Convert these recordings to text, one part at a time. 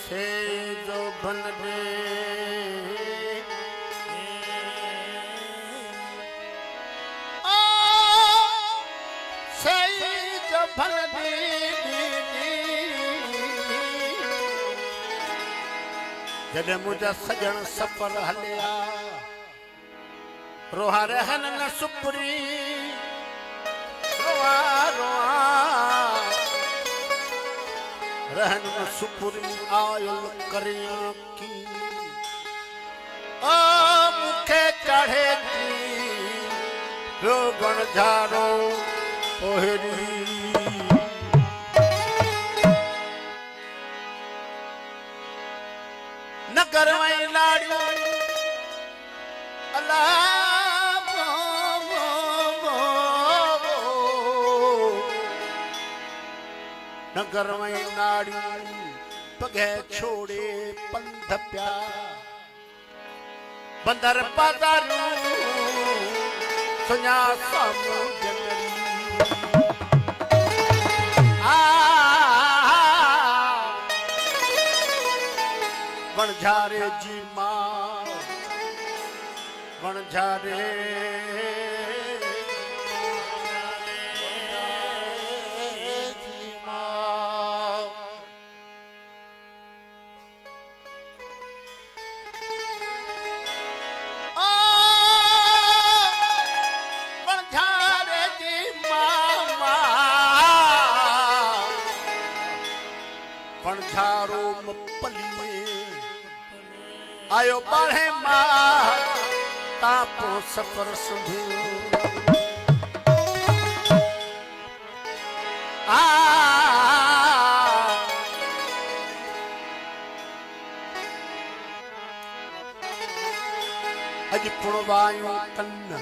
से जो बन दे से जो बन दे जॾहिं मुंहिंजा सजण सफ़र हलिया रोहा रहन न सुपरी रोआ रोआ रहन न सुपरी आयल करियां की ओ मूंखे चढ़े थी रोगण झारो पोहरी नगर में लाड़ियों अल्लाह नगर में नाड़ी पगे छोड़े पंध प्या बंदर पादारू सुना सामू जनरी वणझारे जी मां वणझारे वणझारो मपली आयो बाहे मां तापो सफर सुधू अज पुणवायो कन्न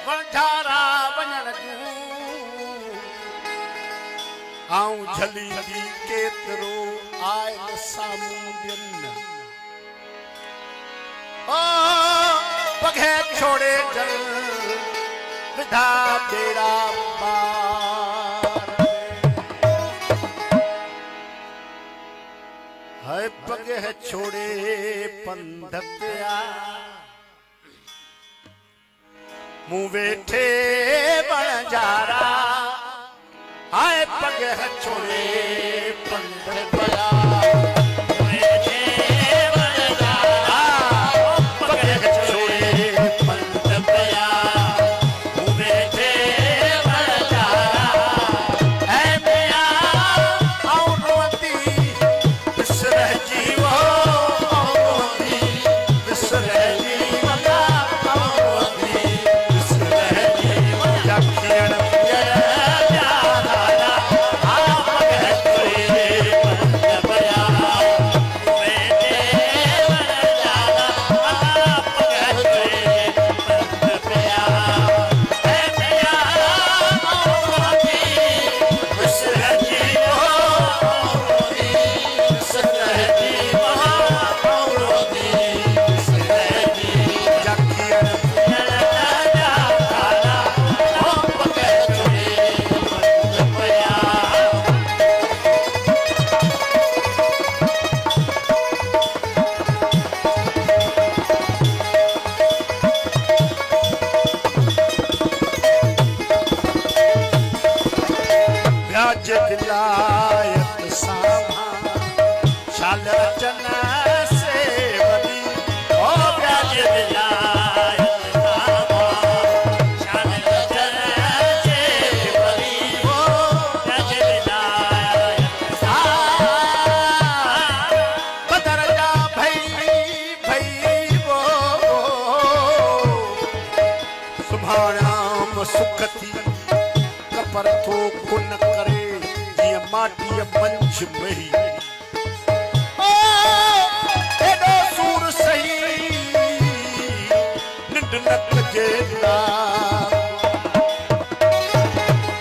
वणझारा वञण जूं आऊं झलींदी केतिरो आयल साम्हूं ॾियनि ओ पघे छोड़े जल विधा बेड़ा पार है पघे छोड़े पंध पिया मुँह वेठे वणझारा आए पगे छोड़े पंध पिया वेठे वणझारा पगे छोड़े पंध पिया मुँह वेठे वणझारा ऐ पिया आऊं रोती बिसर जीवो बिसर खेड़ मही एॾो सूर सही निंड न कजे ना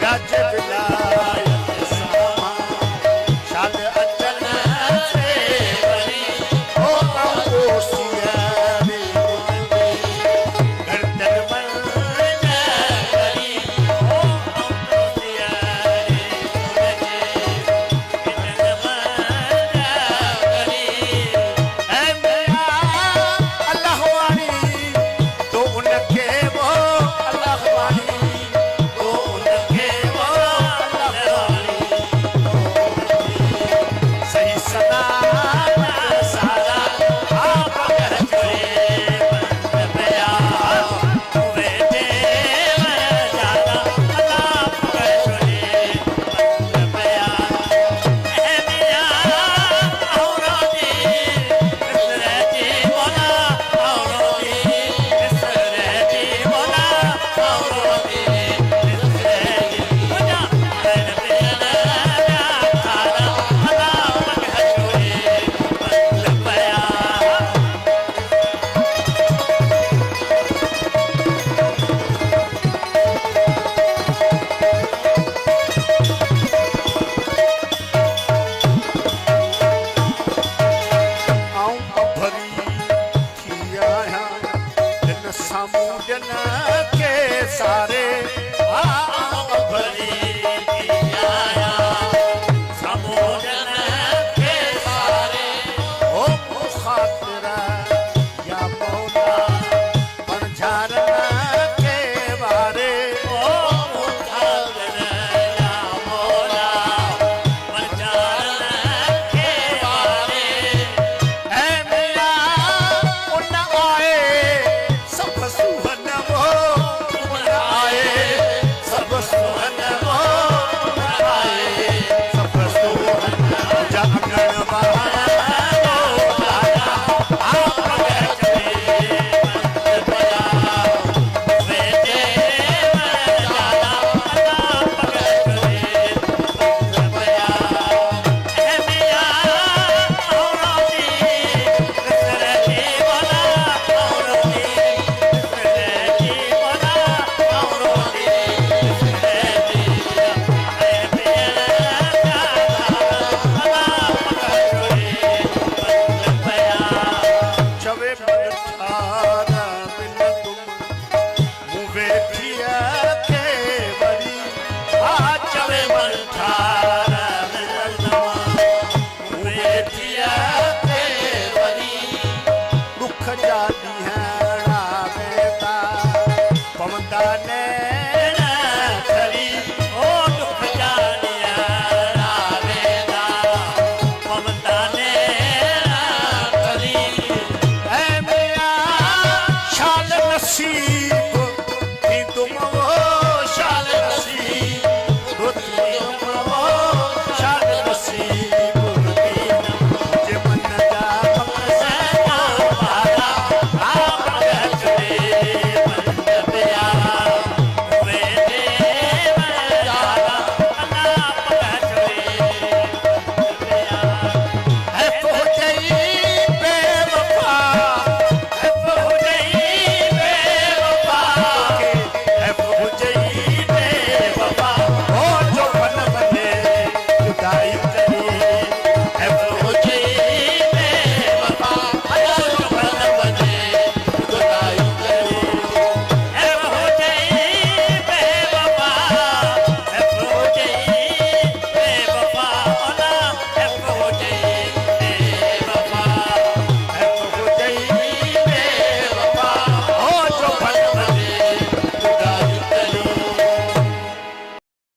व्याज विलायत सामा शाद अचन से वरी ओ ओसिया रे गर्दन मन करी ओ ओसिया रे अल्लाह वाली तो उनके वो अल्लाह वाली तो उनके वो अल्लाह वाली सही सदा सारा आप कह जोड़े बंद बया वे देव जाना अल्लाह कह जोड़े बंद बया ए मिया औरदी इसरे जीवना औरदी इसरे जीवना औरदी इसरे जीवना तेरे पिया खाना अल्लाह कह जोड़े बंद बया आऊं अभरी थी आया दिन साम्हूं ॼन के सारे आऊं अभरी थी आया साम्हूं ॼन के सारे ओ ख़ातिर या मौला बणझारन के वारे ओ ख़ातिर या मौला बणझारन के वारे ऐ मिया उन आए सब सुहन वो उन आए सब सुहन वो उन आए सब सुहन जागण बहाना आप कह चले बंद बया वे देव जाना अल्लाह कह चले बंद बया ए मिया औरदी इसरे जीवना औरदी इसरे जीवना औरदी इसरे जीवना ए मिया अल्लाह कह चले बंद बया चवे मन ठारा मिल तुम मुवे थिया के वरी आ चवे मन ठारा मिल तुम मुवे थिया के वरी दुख जा ॾींहं वेंदा पवंदा नैण खरी ओ दुख जा ॾींहं वेंदा पवंदा नैण खरी ऐ मिया शाल नसीब